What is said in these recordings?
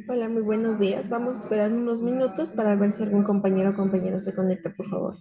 Hola, muy buenos días. Vamos a esperar unos minutos para ver si algún compañero o compañera se conecta, por favor.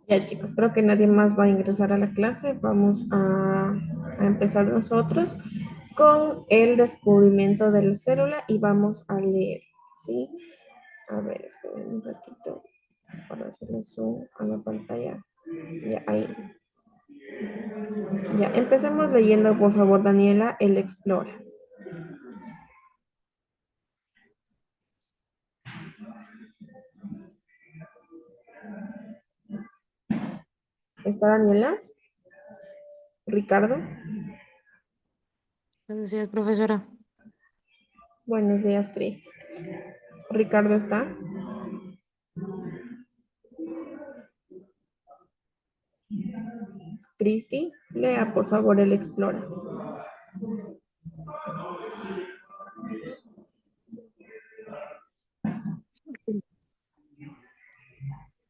Ya chicos, creo que nadie más va a ingresar a la clase. Vamos a empezar nosotros con el descubrimiento de la célula y vamos a leer, ¿sí? A ver, esperen un ratito para hacerle zoom a la pantalla. Ya, ahí. Ya, empecemos leyendo, por favor, Daniela, el Explora. ¿Está Daniela? ¿Ricardo? Buenos días, profesora. Buenos días, Cristi. ¿Ricardo está? Cristi, lea, por favor, el Explora.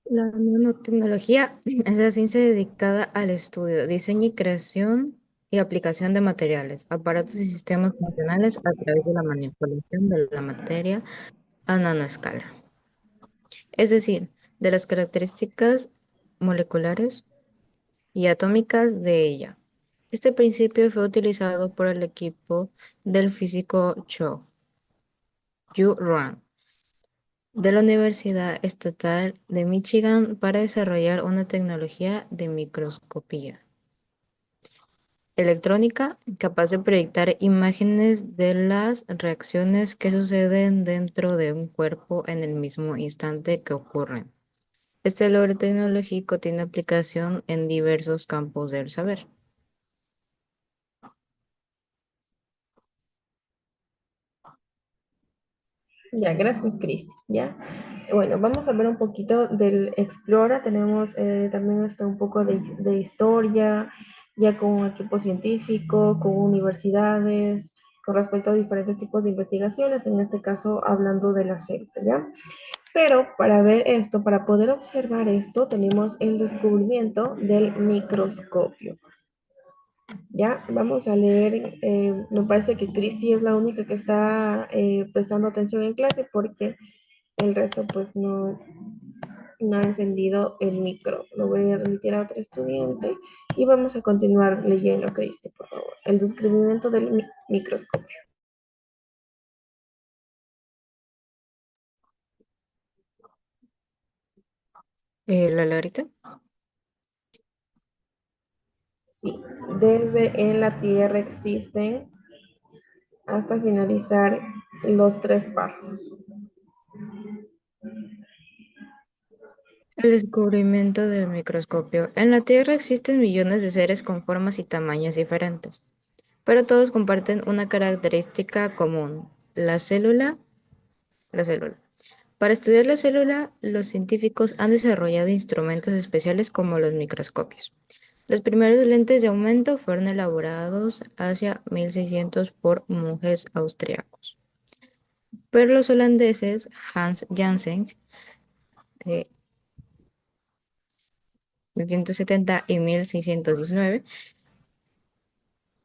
La nanotecnología es la ciencia dedicada al estudio, diseño y creación y aplicación de materiales, aparatos y sistemas funcionales a través de la manipulación de la materia a nanoescala, es decir, de las características moleculares y atómicas de ella. Este principio fue utilizado por el equipo del físico Yu Ruan de la Universidad Estatal de Michigan para desarrollar una tecnología de microscopía electrónica capaz de proyectar imágenes de las reacciones que suceden dentro de un cuerpo en el mismo instante que ocurren. Este logro tecnológico tiene aplicación en diversos campos del saber. Ya, gracias, Cristi. Ya. Bueno, vamos a ver un poquito del Explora. Tenemos también hasta un poco de historia, ya con un equipo científico, con universidades, con respecto a diferentes tipos de investigaciones, en este caso hablando de la célula, ¿ya? Pero para ver esto, para poder observar esto, tenemos el descubrimiento del microscopio. Ya, vamos a leer, me parece que Cristi es la única que está prestando atención en clase porque el resto pues no ha encendido el micro. Lo voy a remitir a otro estudiante y vamos a continuar leyendo, Cristi, por favor. El descubrimiento del microscopio. ¿La Laurita? Sí, desde en la Tierra existen hasta finalizar los tres párrafos. El descubrimiento del microscopio. En la Tierra existen millones de seres con formas y tamaños diferentes, pero todos comparten una característica común, la célula. Para estudiar la célula, los científicos han desarrollado instrumentos especiales como los microscopios. Los primeros lentes de aumento fueron elaborados hacia 1600 por monjes austriacos, pero los holandeses Hans Janssen de 1570 y 1619,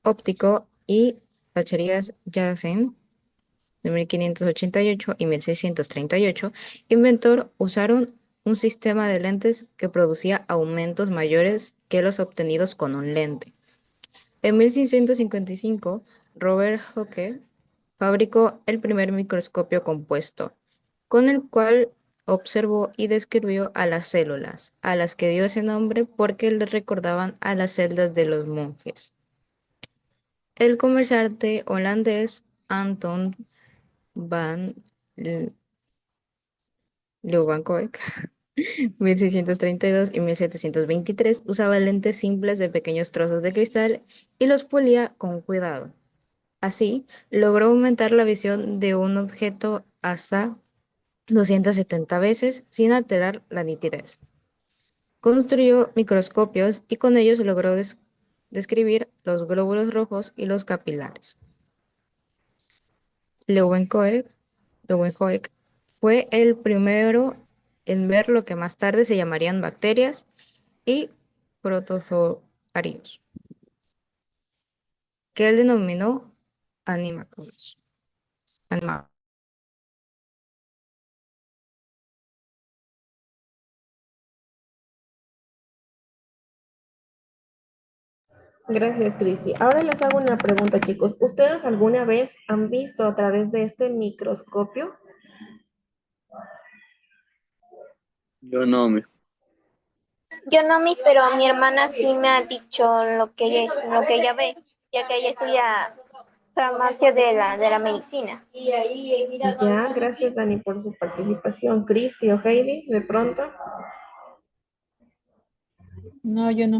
óptico y Zacharias Janssen de 1588 y 1638, inventor, usaron un sistema de lentes que producía aumentos mayores que los obtenidos con un lente. En 1655, Robert Hooke fabricó el primer microscopio compuesto, con el cual observó y describió a las células, a las que dio ese nombre porque le recordaban a las celdas de los monjes. El comerciante holandés Anton van Leeuwenhoek, 1632 y 1723, usaba lentes simples de pequeños trozos de cristal y los pulía con cuidado. Así, logró aumentar la visión de un objeto hasta 270 veces sin alterar la nitidez. Construyó microscopios y con ellos logró describir los glóbulos rojos y los capilares. Leeuwenhoek fue el primero en ver lo que más tarde se llamarían bacterias y protozoarios, que él denominó animalculos. Gracias, Cristi. Ahora les hago una pregunta, chicos. ¿Ustedes alguna vez han visto a través de este microscopio? Yo no me. Yo no, pero mi hermana sí me ha dicho lo que ella ve, ya que ella estudia farmacia de la medicina. Ya, gracias, Dani, por su participación. Cristi o Heidi, de pronto. No, yo no.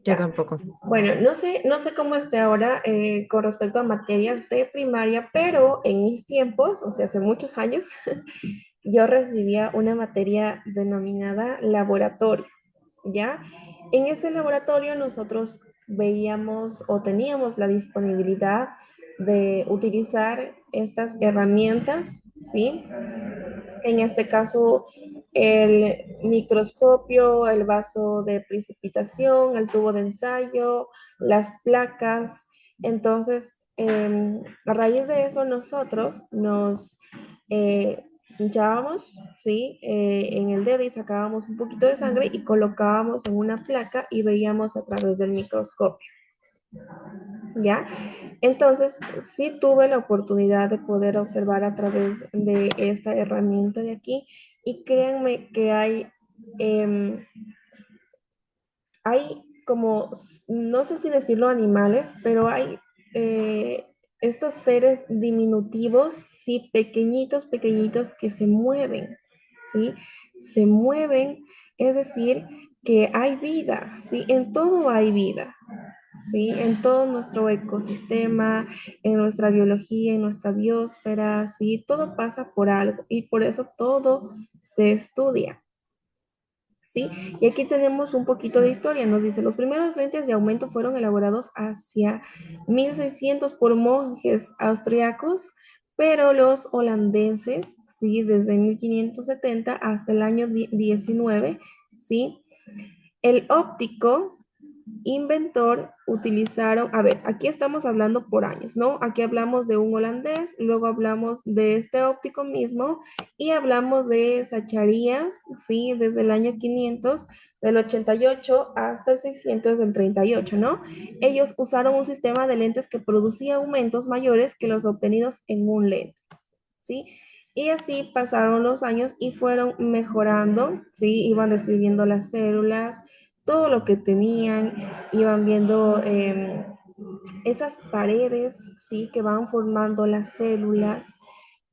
Yo Ya. tampoco. Bueno, no sé cómo esté ahora con respecto a materias de primaria, pero en mis tiempos, o sea, hace muchos años, yo recibía una materia denominada laboratorio, ¿ya? En ese laboratorio nosotros veíamos o teníamos la disponibilidad de utilizar estas herramientas, ¿sí? En este caso, el microscopio, el vaso de precipitación, el tubo de ensayo, las placas. Entonces, a raíz de eso, nosotros nos hinchábamos, ¿sí? En el dedo y sacábamos un poquito de sangre y colocábamos en una placa y veíamos a través del microscopio. ¿Ya? Entonces, sí tuve la oportunidad de poder observar a través de esta herramienta de aquí y créanme que em, hay como, no sé si decirlo animales, pero hay eh, estos seres diminutivos, sí, pequeñitos, pequeñitos que se mueven, ¿sí? Se mueven, es decir, que hay vida, ¿sí? En todo hay vida. ¿Sí? En todo nuestro ecosistema, en nuestra biología, en nuestra biosfera, ¿sí? Todo pasa por algo y por eso todo se estudia. ¿Sí? Y aquí tenemos un poquito de historia. Nos dice, los primeros lentes de aumento fueron elaborados hacia 1600 por monjes austriacos, pero los holandeses, ¿sí? Desde 1570 hasta el año 19, ¿sí? El óptico inventor utilizaron, a ver, aquí estamos hablando por años, ¿no? Aquí hablamos de un holandés, luego hablamos de este óptico mismo y hablamos de Zacharías, ¿sí? Desde el año 500 del 88 hasta el 600 del 38, ¿no? Ellos usaron un sistema de lentes que producía aumentos mayores que los obtenidos en un lente. ¿Sí? Y así pasaron los años y fueron mejorando, ¿sí? Iban describiendo las células, todo lo que tenían, iban viendo esas paredes, ¿sí? Que van formando las células,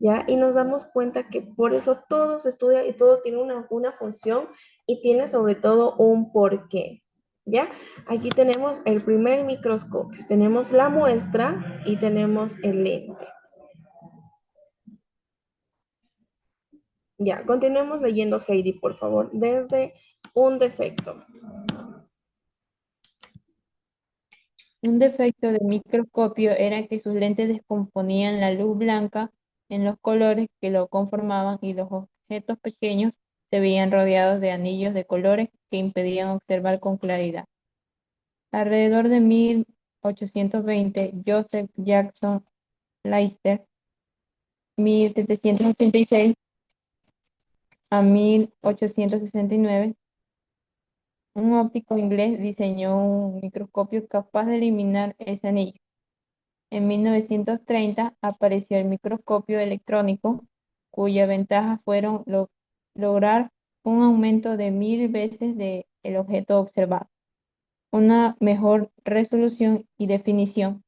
¿ya? Y nos damos cuenta que por eso todo se estudia y todo tiene una función y tiene sobre todo un porqué, ¿ya? Aquí tenemos el primer microscopio, tenemos la muestra y tenemos el lente. Ya, continuemos leyendo, Heidi, por favor, desde un defecto. Un defecto del microscopio era que sus lentes descomponían la luz blanca en los colores que lo conformaban y los objetos pequeños se veían rodeados de anillos de colores que impedían observar con claridad. Alrededor de 1820, Joseph Jackson Leicester, 1786 a 1869, un óptico inglés diseñó un microscopio capaz de eliminar ese anillo. En 1930 apareció el microscopio electrónico, cuya ventaja fueron lograr un aumento de 1000 veces del objeto observado, una mejor resolución y definición.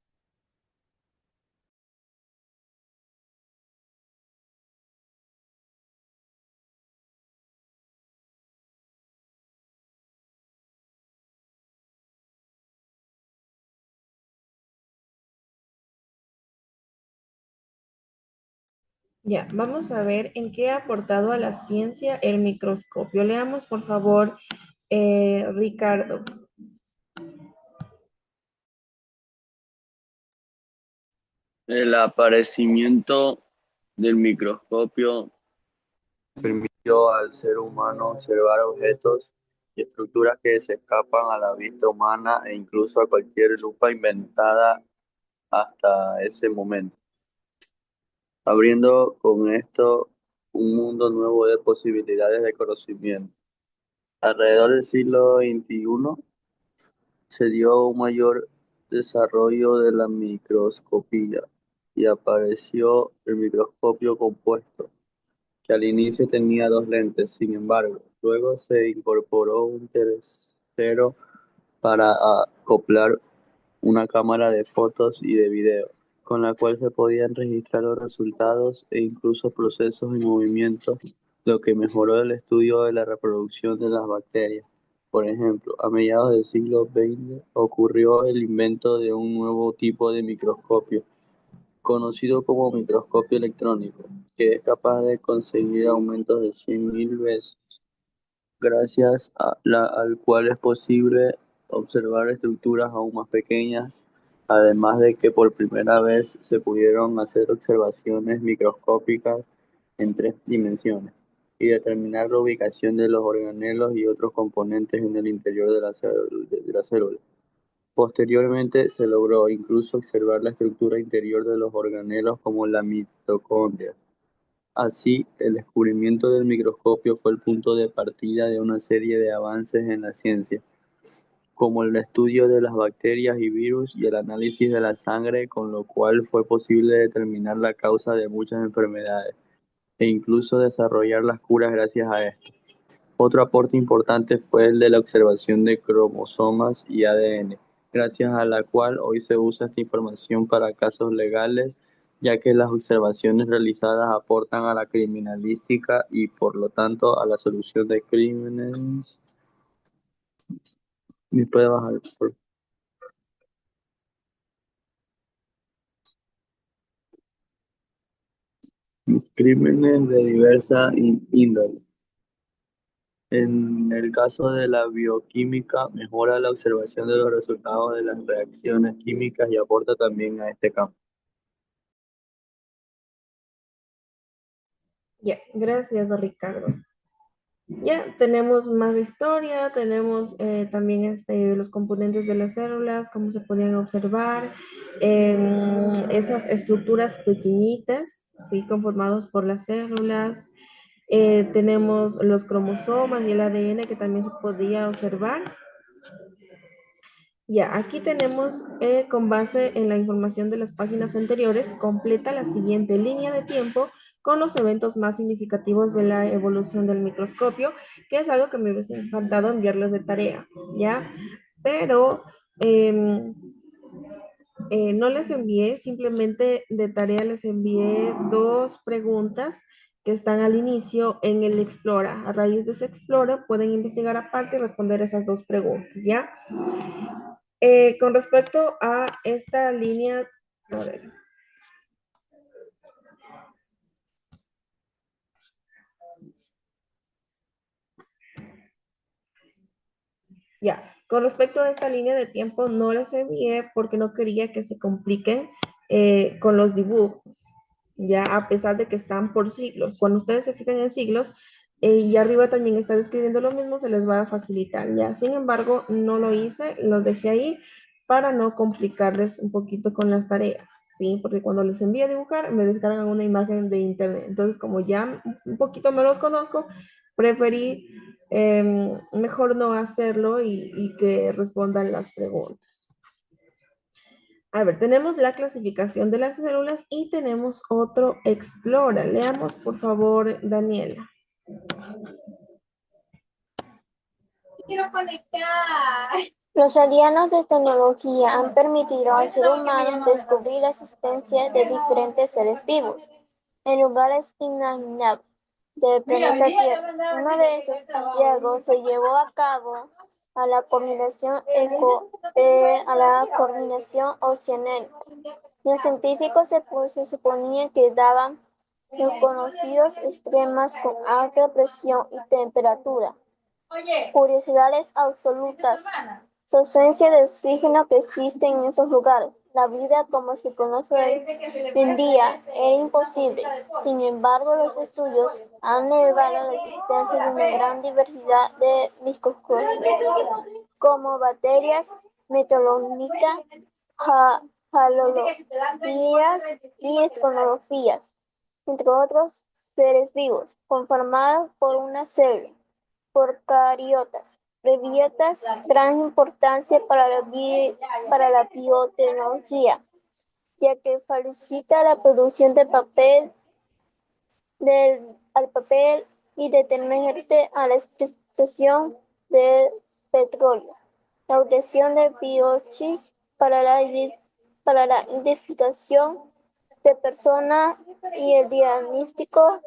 Ya, vamos a ver en qué ha aportado a la ciencia el microscopio. Leamos, por favor, Ricardo. El aparecimiento del microscopio permitió al ser humano observar objetos y estructuras que se escapan a la vista humana e incluso a cualquier lupa inventada hasta ese momento, abriendo con esto un mundo nuevo de posibilidades de conocimiento. Alrededor del siglo XXI, se dio un mayor desarrollo de la microscopía y apareció el microscopio compuesto, que al inicio tenía dos lentes. Sin embargo, luego se incorporó un tercero para acoplar una cámara de fotos y de video, con la cual se podían registrar los resultados e incluso procesos en movimiento, lo que mejoró el estudio de la reproducción de las bacterias. Por ejemplo, a mediados del siglo XX ocurrió el invento de un nuevo tipo de microscopio, conocido como microscopio electrónico, que es capaz de conseguir aumentos de 100.000 veces, gracias al cual es posible observar estructuras aún más pequeñas, además de que por primera vez se pudieron hacer observaciones microscópicas en 3 dimensiones y determinar la ubicación de los organelos y otros componentes en el interior de la célula. Posteriormente se logró incluso observar la estructura interior de los organelos como la mitocondria. Así, el descubrimiento del microscopio fue el punto de partida de una serie de avances en la ciencia, como el estudio de las bacterias y virus y el análisis de la sangre, con lo cual fue posible determinar la causa de muchas enfermedades e incluso desarrollar las curas gracias a esto. Otro aporte importante fue el de la observación de cromosomas y ADN, gracias a la cual hoy se usa esta información para casos legales, ya que las observaciones realizadas aportan a la criminalística y, por lo tanto, a la solución de crímenes. ¿Me puede bajar, por favor? Crímenes de diversa índole. En el caso de la bioquímica, mejora la observación de los resultados de las reacciones químicas y aporta también a este campo. Ya, gracias, Ricardo. Ya tenemos más historia, tenemos también los componentes de las células, cómo se podían observar, esas estructuras pequeñitas, ¿sí? Conformados por las células. Tenemos los cromosomas y el ADN que también se podía observar. Ya, aquí tenemos, con base en la información de las páginas anteriores, completa la siguiente línea de tiempo con los eventos más significativos de la evolución del microscopio, que es algo que me hubiese encantado enviarles de tarea, ¿ya? Pero no les envié, simplemente de tarea les envié dos preguntas que están al inicio en el Explora. A raíz de ese Explora pueden investigar aparte y responder esas dos preguntas, ¿ya? Con respecto a esta línea, a ver, ya, con respecto a esta línea de tiempo no las envié porque no quería que se compliquen con los dibujos, ya a pesar de que están por siglos. Cuando ustedes se fijan en siglos y arriba también está describiendo lo mismo, se les va a facilitar, ya. Sin embargo, no lo hice, los dejé ahí para no complicarles un poquito con las tareas, ¿sí? Porque cuando les envío a dibujar, me descargan una imagen de internet. Entonces, como ya un poquito me los conozco, preferí mejor no hacerlo y que respondan las preguntas. A ver, tenemos la clasificación de las células y tenemos otro Explora. Leamos, por favor, Daniela. Quiero conectar. Los aliados de tecnología han permitido al ser humano descubrir la existencia de diferentes seres vivos en lugares inimaginables del planeta Tierra. Uno de esos hallazgos se llevó a cabo a la coordinación oceánica. Los científicos se suponía que daban conocidos extremos con alta presión y temperatura. Curiosidades absolutas. Su ausencia de oxígeno que existe en esos lugares. La vida como se conoce hoy en día era imposible. Sin embargo, los estudios han revelado la existencia de una gran diversidad de microorganismos, como bacterias, metalónicas, halofías y esconolofías, entre otros seres vivos, conformados por una célula, procariotas. reviertas gran importancia para la biotecnología, ya que facilita la producción de papel, al papel y determinante a la extracción de petróleo, la obtención de biochips para la identificación de personas y el diagnóstico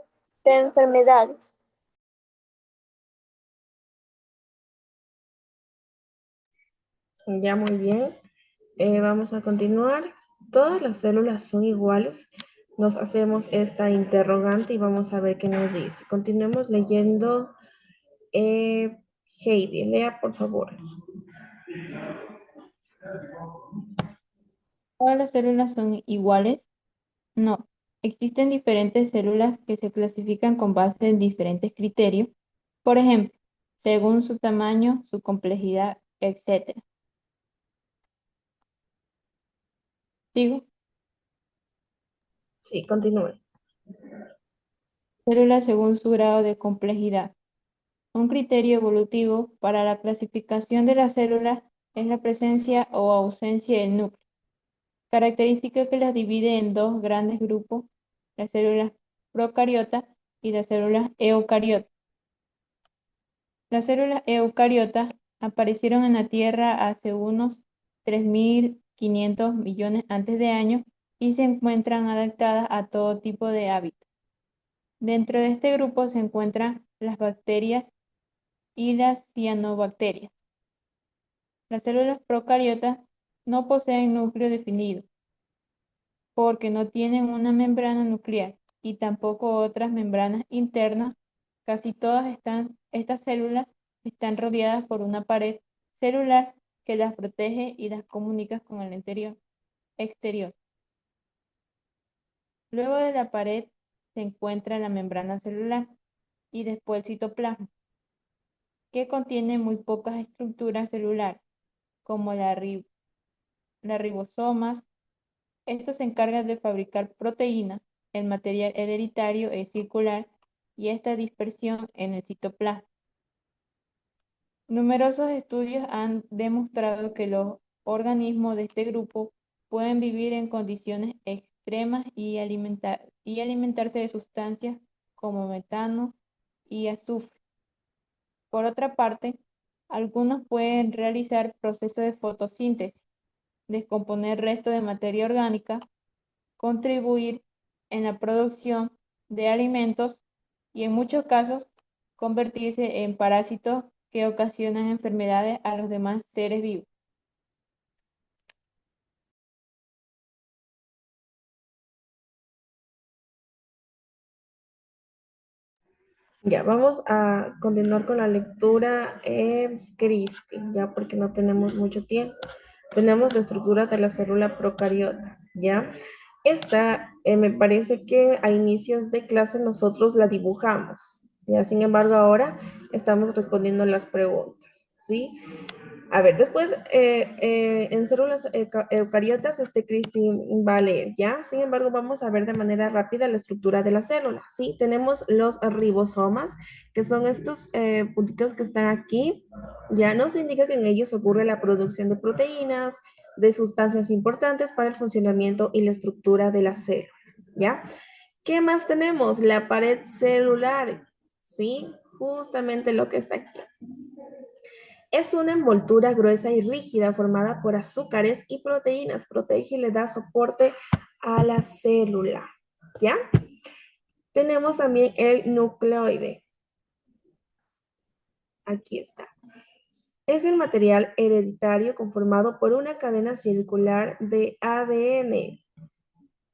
de enfermedades. Ya, muy bien. Vamos a continuar. Todas las células son iguales. Nos hacemos esta interrogante y vamos a ver qué nos dice. Continuemos leyendo. Heidi, lea por favor. ¿Todas las células son iguales? No. Existen diferentes células que se clasifican con base en diferentes criterios, por ejemplo, según su tamaño, su complejidad, etc. ¿Sigo? Sí, continúe. Células según su grado de complejidad. Un criterio evolutivo para la clasificación de las células es la presencia o ausencia del núcleo, característica que las divide en dos grandes grupos, las células procariotas y las células eucariotas. Las células eucariotas aparecieron en la Tierra hace unos 3.500 millones antes de años y se encuentran adaptadas a todo tipo de hábitat. Dentro de este grupo se encuentran las bacterias y las cianobacterias. Las células procariotas no poseen núcleo definido porque no tienen una membrana nuclear y tampoco otras membranas internas. Casi todas estas células están rodeadas por una pared celular que las protege y las comunica con el exterior. Luego de la pared se encuentra la membrana celular y después el citoplasma, que contiene muy pocas estructuras celulares, como las ribosomas. Estos se encargan de fabricar proteínas. El material hereditario es circular y esta dispersión en el citoplasma. Numerosos estudios han demostrado que los organismos de este grupo pueden vivir en condiciones extremas y alimentarse de sustancias como metano y azufre. Por otra parte, algunos pueden realizar procesos de fotosíntesis, descomponer restos de materia orgánica, contribuir en la producción de alimentos y en muchos casos convertirse en parásitos que ocasionan enfermedades a los demás seres vivos. Ya, vamos a continuar con la lectura, Cristi, ya porque no tenemos mucho tiempo. Tenemos la estructura de la célula procariota, ¿ya? Esta, me parece que a inicios de clase nosotros la dibujamos, ¿ya? Sin embargo, ahora estamos respondiendo las preguntas, ¿sí? A ver, después en células eucariotas, Cristi va a leer, ¿ya? Sin embargo, vamos a ver de manera rápida la estructura de la célula, ¿sí? Tenemos los ribosomas, que son estos puntitos que están aquí, ya nos indica que en ellos ocurre la producción de proteínas, de sustancias importantes para el funcionamiento y la estructura de la célula, ¿ya? ¿Qué más tenemos? La pared celular, ¿sí? Justamente lo que está aquí. Es una envoltura gruesa y rígida formada por azúcares y proteínas. Protege y le da soporte a la célula. ¿Ya? Tenemos también el nucleoide. Aquí está. Es el material hereditario conformado por una cadena circular de ADN.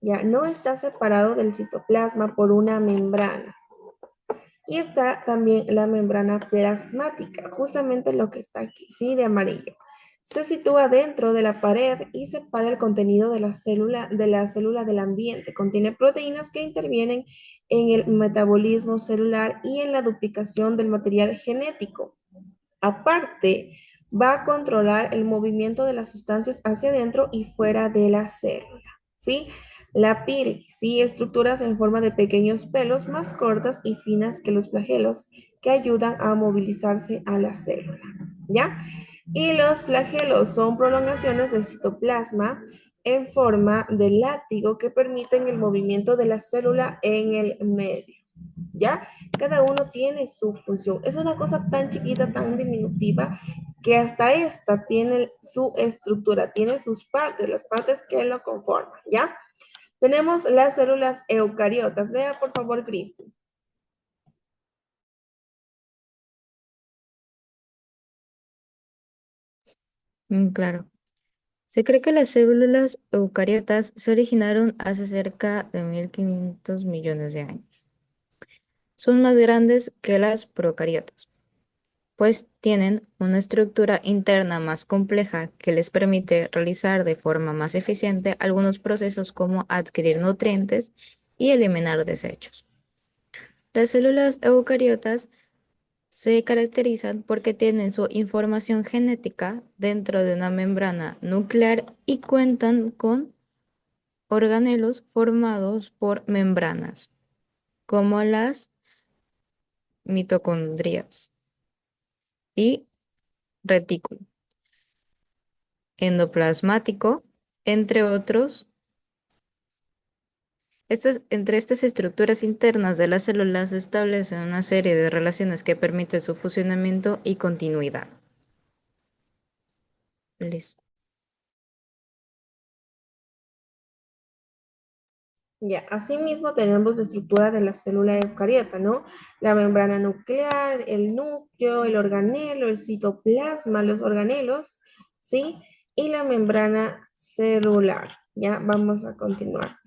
Ya no está separado del citoplasma por una membrana. Y está también la membrana plasmática, justamente lo que está aquí, ¿sí? De amarillo. Se sitúa dentro de la pared y separa el contenido de la célula del ambiente. Contiene proteínas que intervienen en el metabolismo celular y en la duplicación del material genético. Aparte, va a controlar el movimiento de las sustancias hacia adentro y fuera de la célula, ¿sí? La piel, sí, estructuras en forma de pequeños pelos más cortas y finas que los flagelos que ayudan a movilizarse a la célula. ¿ya? Y los flagelos son prolongaciones del citoplasma en forma de látigo que permiten el movimiento de la célula en el medio, ¿ya? Cada uno tiene su función. Es una cosa tan chiquita, tan diminutiva, que hasta esta tiene su estructura, tiene sus partes, las partes que lo conforman, ¿ya? Tenemos las células eucariotas. Lea, por favor, Cristi. Claro. Se cree que las células eucariotas se originaron hace cerca de 1500 millones de años. Son más grandes que las procariotas, pues tienen una estructura interna más compleja que les permite realizar de forma más eficiente algunos procesos como adquirir nutrientes y eliminar desechos. Las células eucariotas se caracterizan porque tienen su información genética dentro de una membrana nuclear y cuentan con organelos formados por membranas, como las mitocondrias y retículo endoplasmático, entre otros. Entre estas estructuras internas de las células se establecen una serie de relaciones que permiten su funcionamiento y continuidad. Listo. Ya, asimismo tenemos la estructura de la célula eucariota, ¿no? La membrana nuclear, el núcleo, el organelo, el citoplasma, los organelos, ¿sí? Y la membrana celular. Ya, vamos a continuar.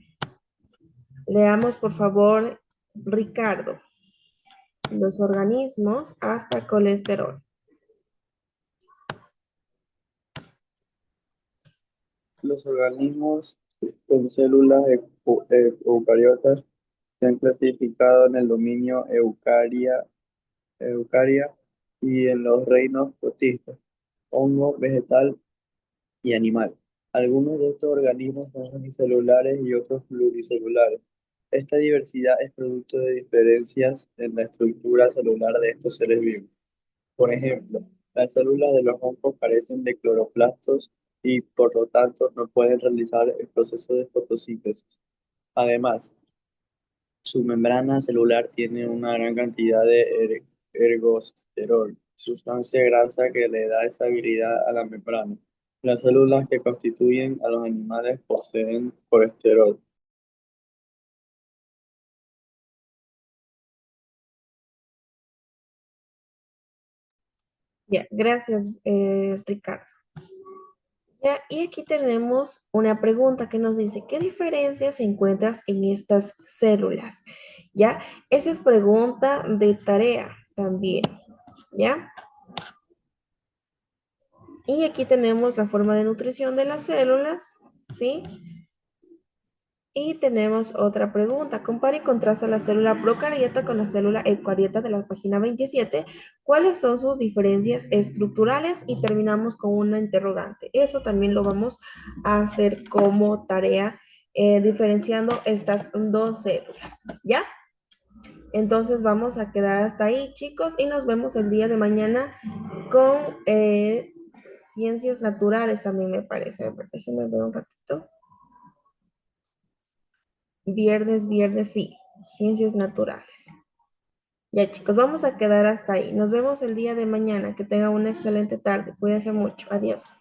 Leamos, por favor, Ricardo. Los organismos hasta colesterol. Los organismos con células eucariotas se han clasificado en el dominio eucaria y en los reinos protistas, hongo, vegetal y animal. Algunos de estos organismos son unicelulares y otros pluricelulares. Esta diversidad es producto de diferencias en la estructura celular de estos seres vivos. Por ejemplo, las células de los hongos carecen de cloroplastos y por lo tanto no pueden realizar el proceso de fotosíntesis. Además, su membrana celular tiene una gran cantidad de ergosterol, sustancia grasa que le da estabilidad a la membrana. Las células que constituyen a los animales poseen colesterol. Ya, gracias, Ricardo. Ya, y aquí tenemos una pregunta que nos dice, ¿qué diferencias encuentras en estas células? Ya, esa es pregunta de tarea también, ¿ya? Y aquí tenemos la forma de nutrición de las células, ¿sí? Y tenemos otra pregunta. Compara y contrasta la célula procariota con la célula eucariota de la página 27. ¿Cuáles son sus diferencias estructurales? Y terminamos con una interrogante. Eso también lo vamos a hacer como tarea, diferenciando estas dos células. ¿Ya? Entonces vamos a quedar hasta ahí, chicos, y nos vemos el día de mañana con ciencias naturales también me parece. A ver, déjenme ver un ratito. Viernes, sí, ciencias naturales. Ya, chicos, vamos a quedar hasta ahí. Nos vemos el día de mañana. Que tengan una excelente tarde. Cuídense mucho. Adiós.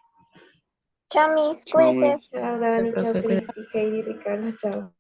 Chao, mis, Chao, cuídense. mis. Chao, Dani. Chao, Profe, Cristi, Heidi, Ricardo. Chao.